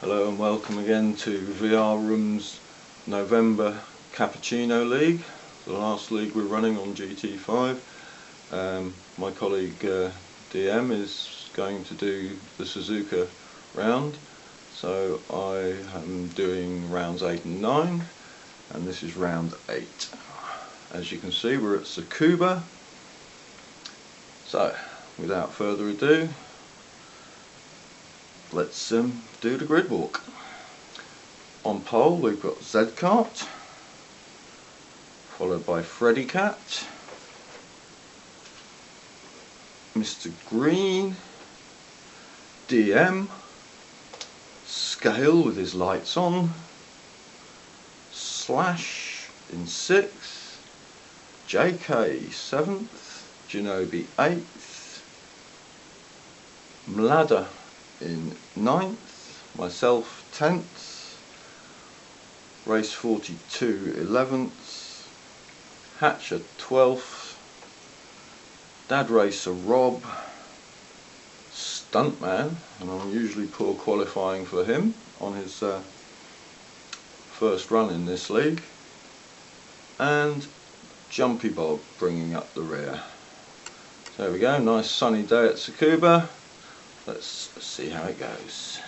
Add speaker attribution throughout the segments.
Speaker 1: Hello and welcome again to VR Room's November Cappuccino League, the last league we're running on GT5. My colleague DM is going to do the Suzuka round, so I am doing rounds 8 and 9, and this is round 8. As you can see, we're at Tsukuba. So without further ado, let's do the grid walk. On pole we've got rd8, followed by Freddy Cat, Mr. Green, DM, Scale with his lights on, Slash in 6th, JK 7th, Jinobi 8th, Mlada in 9th, myself 10th, Race 42 11th, Hatcher 12th, Dad Racer Rob, Stuntman, and I'm usually poor qualifying for him on his first run in this league, and Jumpy Bob bringing up the rear. So there we go, nice sunny day at Tsukuba. Let's see how it goes.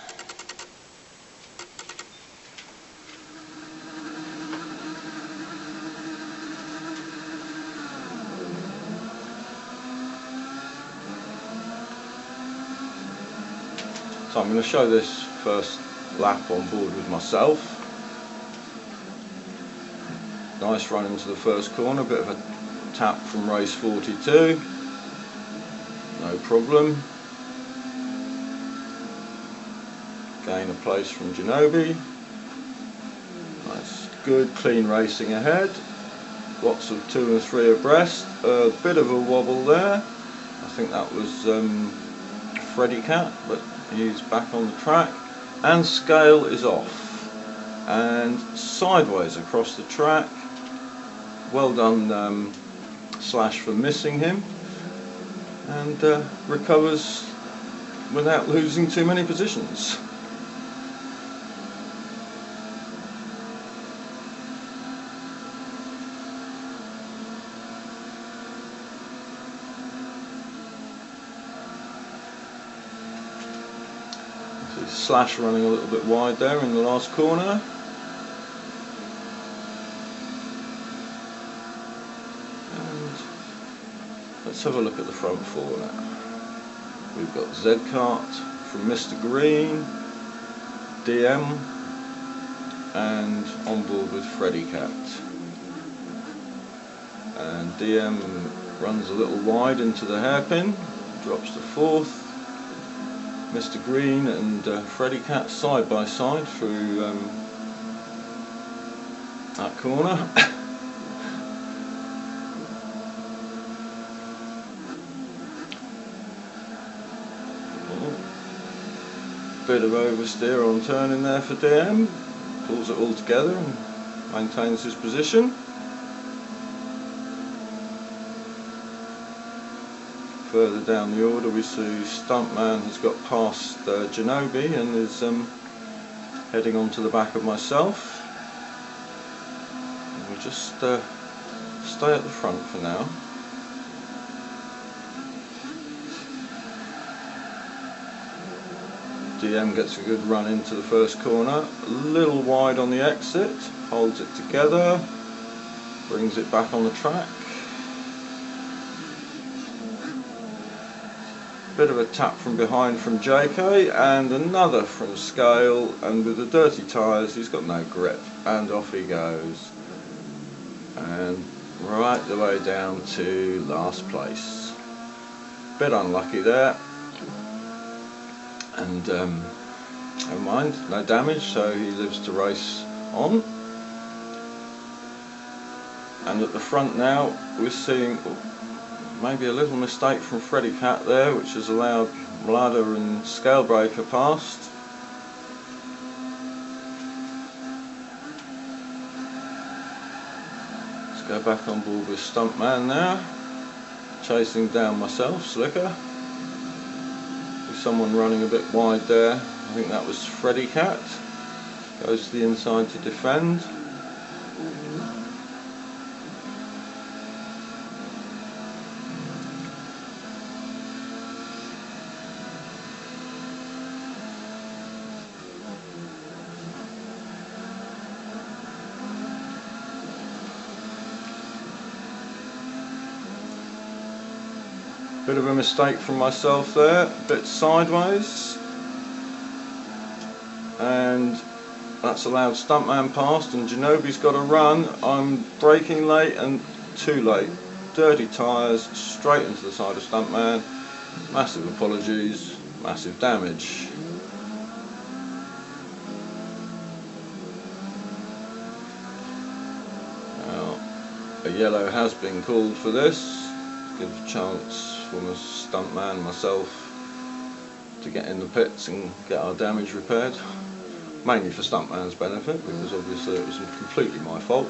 Speaker 1: So I'm going to show this first lap on board with myself. Nice run into the first corner, bit of a tap from race 42, no problem. Gain a place from Jinobi. Nice, good, clean racing ahead. Lots of 2 and 3 abreast. A bit of a wobble there. I think that was Freddy Cat, but he's back on the track. And Scale is off. And sideways across the track. Well done, Slash, for missing him. And recovers without losing too many positions. Slash running a little bit wide there in the last corner. And let's have a look at the front four now. We've got rd8 from Mr. Green, DM, and on board with Freddy Cat. And DM runs a little wide into the hairpin, drops to 4th. Mr. Green and Freddy Cat side by side through that corner. Bit of oversteer on turn in there for DM, pulls it all together and maintains his position. Further down the order we see Stuntman has got past Jinobi and is heading on to the back of myself. And we'll just stay at the front for now. DM gets a good run into the first corner, a little wide on the exit, holds it together, brings it back on the track. Bit of a tap from behind from JK and another from Scale, and with the dirty tyres he's got no grip, and off he goes, and right the way down to last place. Bit unlucky there, and never mind, no damage, so he lives to race on. And at the front now we're seeing maybe a little mistake from Freddy Cat there, which has allowed Mlada and Scalebreaker past. Let's go back on board with Stuntman now, chasing down myself, Slicker. There's someone running a bit wide there, I think that was Freddy Cat. Goes to the inside to defend. Bit of a mistake from myself there, a bit sideways, and that's allowed Stuntman past, and Janobi's got a run. I'm braking late and too late. Dirty tyres, straight into the side of Stuntman. Massive apologies, massive damage. Now, a yellow has been called for this. Give a chance for my stuntman, myself, to get in the pits and get our damage repaired. Mainly for stuntman's benefit, because obviously it was completely my fault.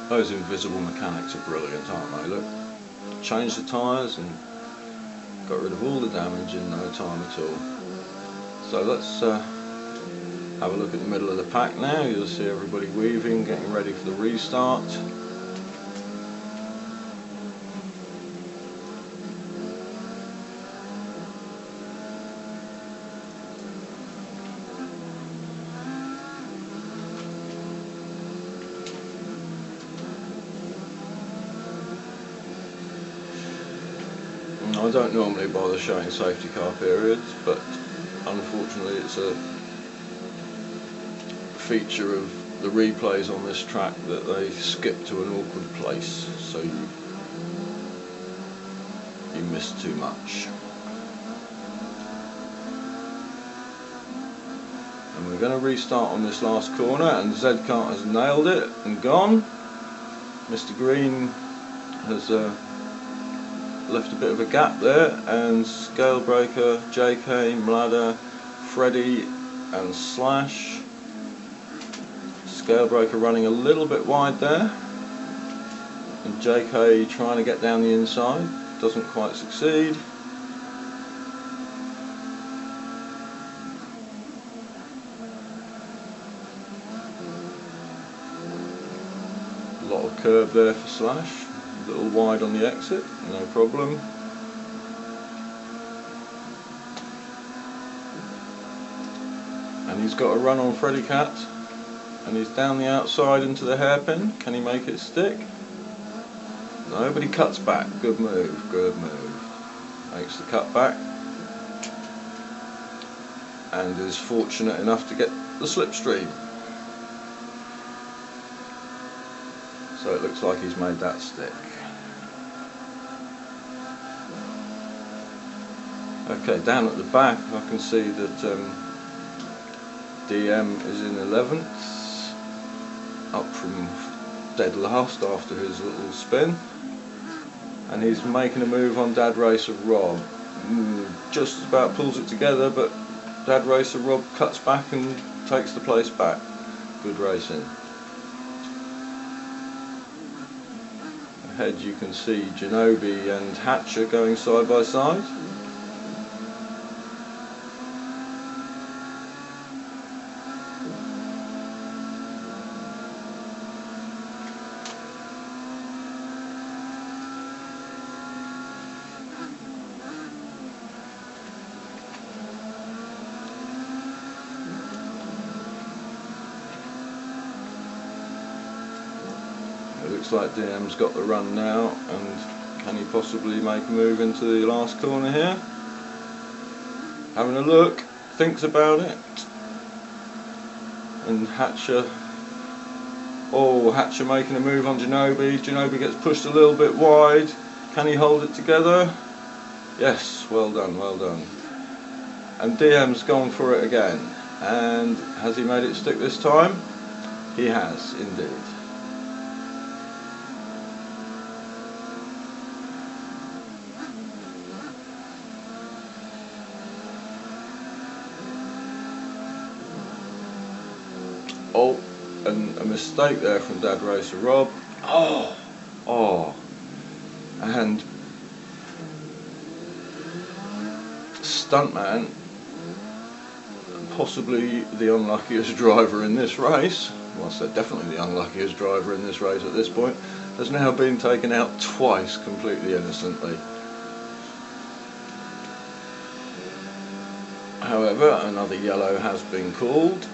Speaker 1: Those invisible mechanics are brilliant, aren't they? Look, changed the tyres and got rid of all the damage in no time at all. So let's have a look at the middle of the pack now. You'll see everybody weaving, getting ready for the restart. I don't normally bother showing safety car periods, but unfortunately it's a feature of the replays on this track that they skip to an awkward place, so you miss too much. And we're going to restart on this last corner, and Z-Kart has nailed it and gone. Mr. Green has left a bit of a gap there, and Scalebreaker, JK, Mlada, Freddy and Slash. Scalebreaker running a little bit wide there, and JK trying to get down the inside, doesn't quite succeed. A lot of curb there for Slash. A little wide on the exit, no problem. And he's got a run on Freddy Cat, and he's down the outside into the hairpin. Can he make it stick? No, but he cuts back. Good move, good move. Makes the cut back, and is fortunate enough to get the slipstream. So it looks like he's made that stick. Okay, down at the back I can see that DM is in 11th, up from dead last after his little spin, and he's making a move on Dad Racer Rob. Just about pulls it together, but Dad Racer Rob cuts back and takes the place back. Good racing. Ahead you can see Janobi and Hatcher going side by side. It looks like DM's got the run now, and can he possibly make a move into the last corner here? Having a look, thinks about it, and Hatcher, oh, Hatcher making a move on Janobi. Janobi gets pushed a little bit wide. Can he hold it together? Yes, well done, well done. And DM's gone for it again. And has he made it stick this time? He has indeed. Oh, and a mistake there from Dad Racer Rob. Oh, and Stuntman, possibly the unluckiest driver in this race, well I said definitely the unluckiest driver in this race at this point, has now been taken out twice completely innocently. However, another yellow has been called.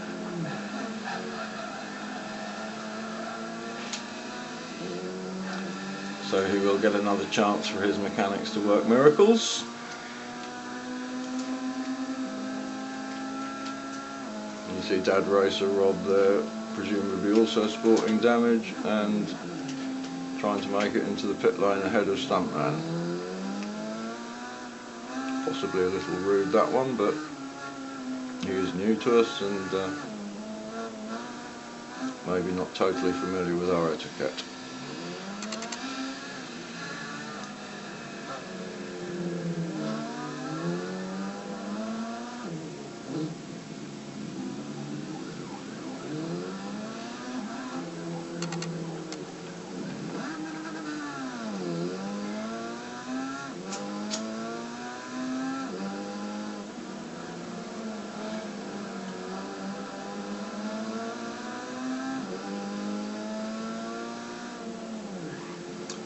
Speaker 1: So he will get another chance for his mechanics to work miracles. You see Dad Racer Rob there, presumably also sporting damage and trying to make it into the pit lane ahead of Stuntman. Possibly a little rude that one, but he is new to us and maybe not totally familiar with our etiquette.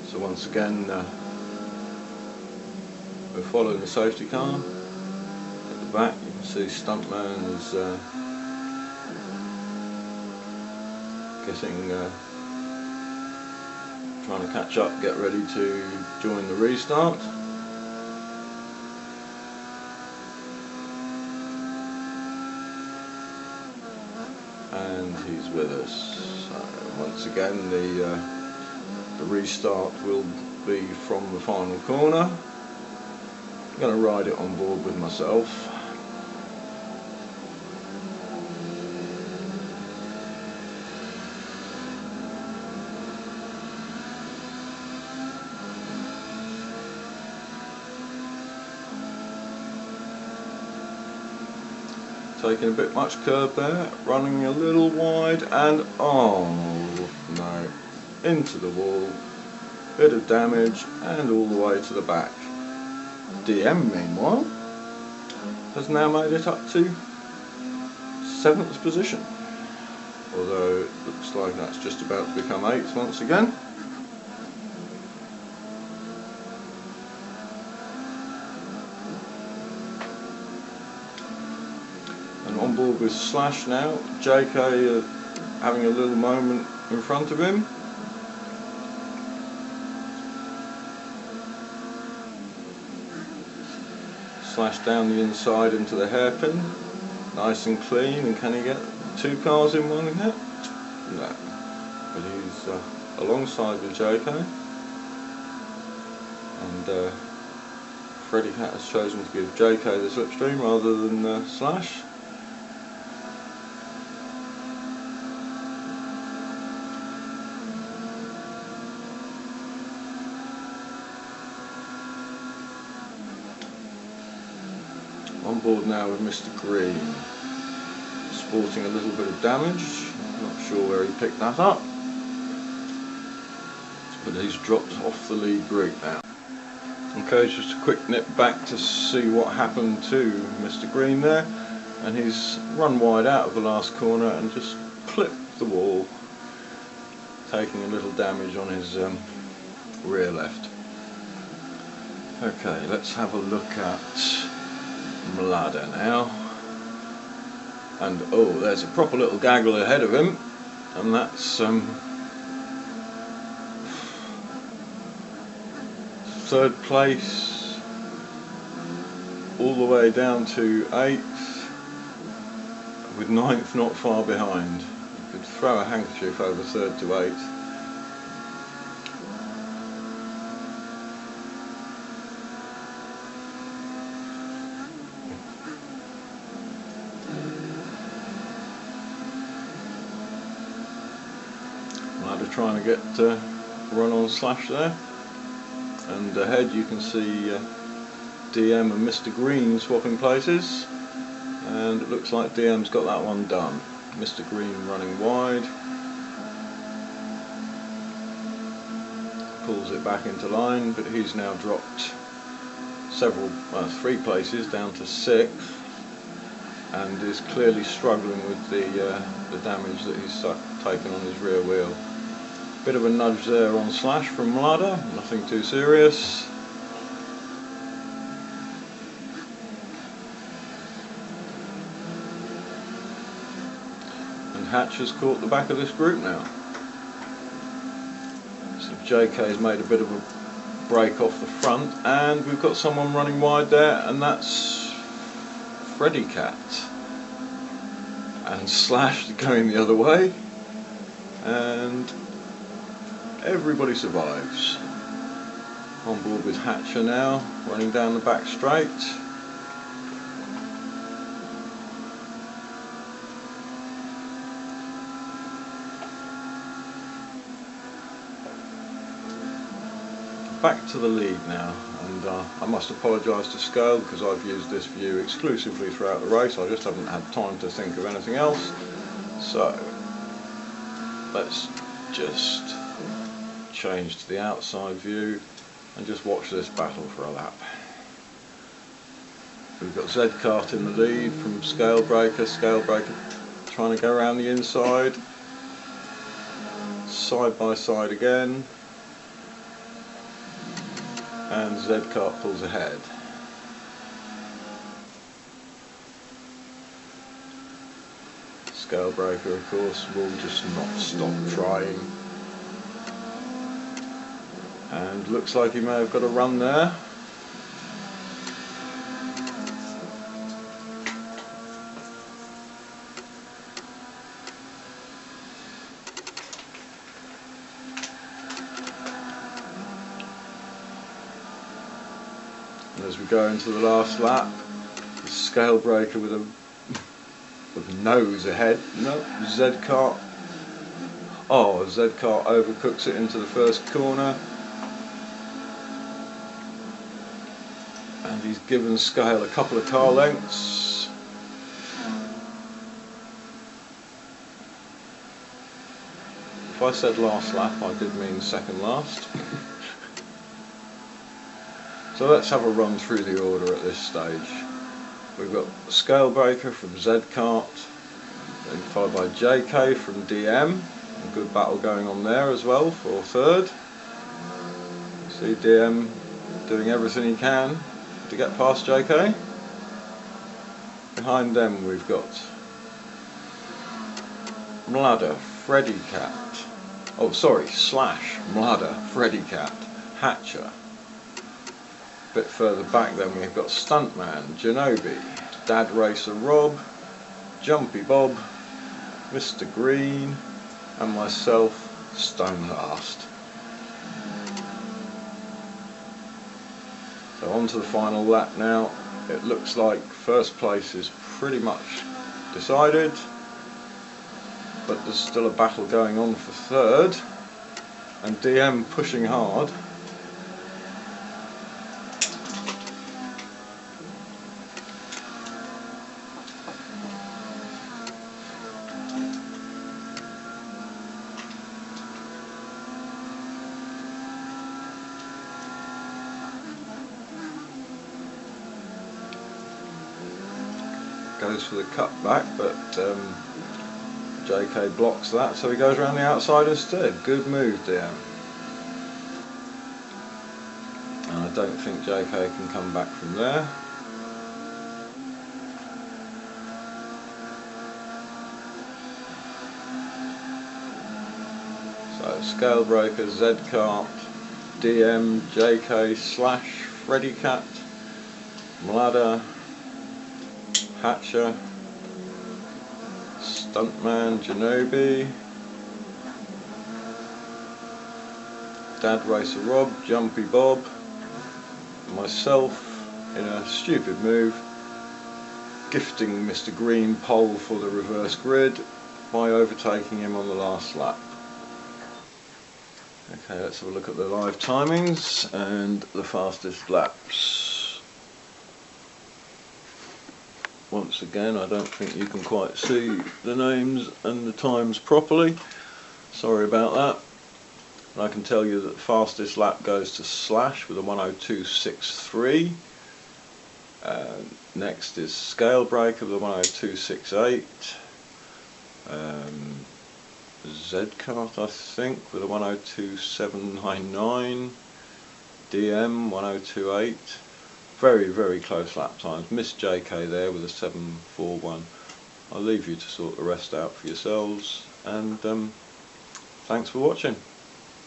Speaker 1: So once again, we're following the safety car. At the back you can see Stuntman is trying to catch up, get ready to join the restart. And he's with us. So once again the restart will be from the final corner. I'm going to ride it on board with myself. Taking a bit much curb there, running a little wide and oh no, into the wall, bit of damage and all the way to the back. DM meanwhile has now made it up to 7th position, although it looks like that's just about to become 8th once again. And on board with Slash now, JK having a little moment in front of him. Slash down the inside into the hairpin, nice and clean, and can he get 2 cars in one hit? No, but he's alongside with JK, and Freddy Cat has chosen to give JK the slipstream rather than Slash. On board now with Mr. Green, sporting a little bit of damage, not sure where he picked that up, but he's dropped off the lead group now. Okay, just a quick nip back to see what happened to Mr. Green there, and he's run wide out of the last corner and just clipped the wall, taking a little damage on his rear left. Okay, let's have a look at Mlada now, and oh, there's a proper little gaggle ahead of him, and that's 3rd place all the way down to 8th, with 9th not far behind. You could throw a handkerchief over 3rd to 8th. Mladder trying to get run on Slash there, and ahead you can see DM and Mr. Green swapping places, and it looks like DM's got that one done. Mr. Green running wide, pulls it back into line, but he's now dropped three places down to 6th, and is clearly struggling with the damage that he's taken on his rear wheel. Bit of a nudge there on Slash from Mladder, nothing too serious. And Hatch has caught the back of this group now. So JK's made a bit of a break off the front, and we've got someone running wide there, and that's Freddy Cat. And Slash going the other way, and everybody survives. On board with Hatcher now, running down the back straight. Back to the lead now, and I must apologise to Scale because I've used this view exclusively throughout the race. I just haven't had time to think of anything else. So let's just change to the outside view and just watch this battle for a lap. We've got Z-Kart in the lead from Scalebreaker. Scalebreaker trying to go around the inside, side by side again, and Z-Kart pulls ahead. Scalebreaker, of course, will just not stop trying, and looks like he may have got a run there. And as we go into the last lap, the Scalebreaker with a nose ahead. No, Z-Kart. Oh, Z-Kart overcooks it into the first corner. And he's given Scale a couple of car lengths. If I said last lap, I did mean second last. So let's have a run through the order at this stage. We've got Scalebreaker from Z-Kart, then followed by JK from DM. A good battle going on there as well for third. You see DM doing everything he can to get past JK. Behind them we've got Mladder, Freddy Cat. Oh, sorry, Slash, Mladder, Freddy Cat, Hatcher. A bit further back then we've got Stuntman, Genobi, Dad Racer Rob, Jumpy Bob, Mr. Green, and myself, Stone Last. So on to the final lap now. It looks like first place is pretty much decided, but there's still a battle going on for third, and DM pushing hard. Goes for the cutback, but JK blocks that, so he goes around the outside instead. Good move, DM. And I don't think JK can come back from there. So Scalebreaker, Z-Kart, DM, JK, Slash, Freddy Cat, Mladder, Hatcher, Stuntman, Genobi, Dad Racer Rob, Jumpy Bob, myself in a stupid move, gifting Mr. Green pole for the reverse grid by overtaking him on the last lap. Okay, let's have a look at the live timings and the fastest laps. Once again, I don't think you can quite see the names and the times properly. Sorry about that. And I can tell you that the fastest lap goes to Slash with a 102.63. Next is Scale Breaker with a 102.68. Z-Kart, I think, with a 102.799. DM 102.8. Very, very close lap times. Miss JK there with a 7.41. I'll leave you to sort the rest out for yourselves, and thanks for watching.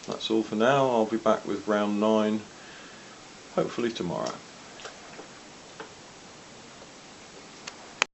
Speaker 1: That's all for now. I'll be back with round 9 hopefully tomorrow.